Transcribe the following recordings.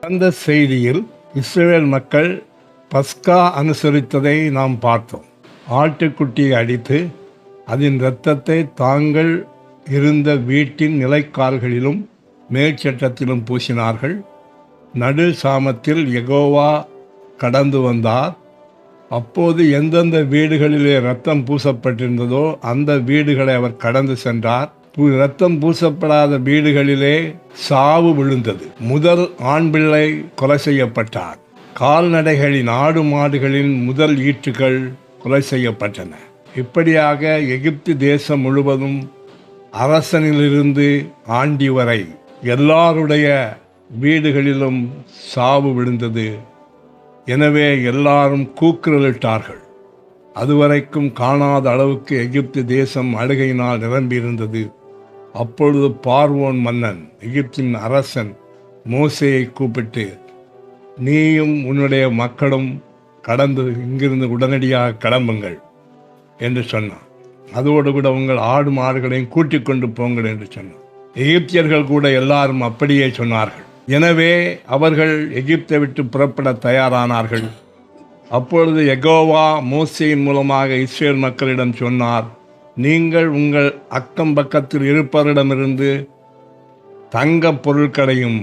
அந்த செய்தியில் இஸ்ரவேல் மக்கள் பஸ்கா அனுசரித்ததை நாம் பார்த்தோம். ஆட்டுக்குட்டியை அடித்து அதன் இரத்தத்தை தாங்கள் இருந்த வீட்டின் நிலைக்கால்களிலும் மேற்சட்டத்திலும் பூசினார்கள். நடு சாமத்தில் யெகோவா கடந்து வந்தார். அப்போது எந்தெந்த வீடுகளிலே இரத்தம் பூசப்பட்டிருந்ததோ அந்த வீடுகளை அவர் கடந்து சென்றார். இரத்தம் பூசப்படாத வீடுகளிலே சாவு விழுந்தது. முதல் ஆண் பிள்ளை கொலை செய்யப்பட்டார். கால்நடைகளின் ஆடு மாடுகளின் முதல் ஈற்றுகள் கொலை செய்யப்பட்டன. இப்படியாக எகிப்து தேசம் முழுவதும் அரசனிலிருந்து ஆண்டி வரை எல்லாருடைய வீடுகளிலும் சாவு விழுந்தது. எனவே எல்லாரும் கூக்குரலிட்டார்கள். அதுவரைக்கும் காணாத அளவுக்கு எகிப்து தேசம் அழுகையினால் நிரம்பியிருந்தது. அப்பொழுது பார்வோன் மன்னன், எகிப்தின் அரசன் மோசேயை கூப்பிட்டு, நீயும் உன்னுடைய மக்களும் கடந்து இங்கிருந்து உடனடியாக கிளம்புங்கள் என்று சொன்னான். அதோடு கூட உங்கள் ஆடு மாடுகளையும் கூட்டிக் கொண்டு போங்கள் என்று சொன்னான். எகிப்தியர்கள் கூட எல்லாரும் அப்படியே சொன்னார்கள். எனவே அவர்கள் எகிப்தை விட்டு புறப்பட தயாரானார்கள். அப்பொழுது யெகோவா மோசேயின் மூலமாக இஸ்ரவேல் மக்களிடம் சொன்னார், நீங்கள் உங்கள் அக்கம் பக்கத்தில் இருப்பவரிடமிருந்து தங்க பொருட்களையும்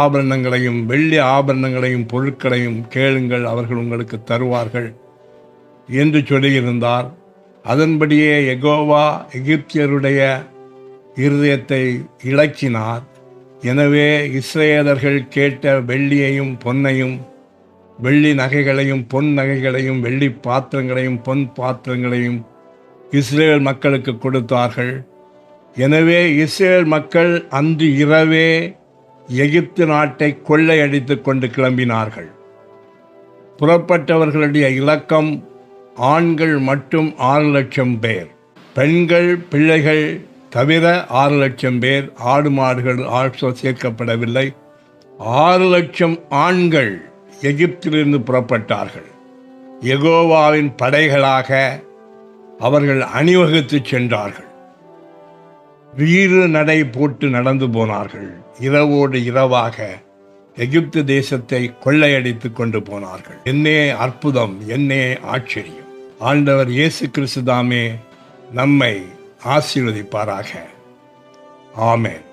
ஆபரணங்களையும் வெள்ளி ஆபரணங்களையும் பொருட்களையும் கேளுங்கள், அவர்கள் உங்களுக்கு தருவார்கள் என்று சொல்லியிருந்தார். அதன்படியே யெகோவா எகிப்தியருடைய இருதயத்தை இளக்கினார். எனவே இஸ்ரவேலர்கள் கேட்ட வெள்ளியையும் பொன்னையும், வெள்ளி நகைகளையும் பொன் நகைகளையும் வெள்ளி பாத்திரங்களையும் பொன் பாத்திரங்களையும் இஸ்ரவேல் மக்களுக்கு கொடுத்தார்கள். எனவே இஸ்ரவேல் மக்கள் அன்று இரவே எகிப்து நாட்டை கொள்ளையடித்து கொண்டு கிளம்பினார்கள். புறப்பட்டவர்களுடைய இலக்கம் ஆண்கள் மட்டும் 6 லட்சம் பேர், பெண்கள் பிள்ளைகள் தவிர 6 லட்சம் பேர், ஆடு மாடுகள் ஆல்சோ சேர்க்கப்படவில்லை. 6 லட்சம் ஆண்கள் எகிப்திலிருந்து புறப்பட்டார்கள். யெகோவாவின் படைகளாக அவர்கள் அணிவகுத்து சென்றார்கள். வீறு நடை போட்டு நடந்து போனார்கள். இரவோடு இரவாக எகிப்து தேசத்தை கொள்ளையடித்து கொண்டு போனார்கள். என்னே அற்புதம், என்னே ஆச்சரியம்! ஆண்டவர் இயேசு கிறிஸ்து தாமே நம்மை ஆசீர்வதிப்பாராக. ஆமென்.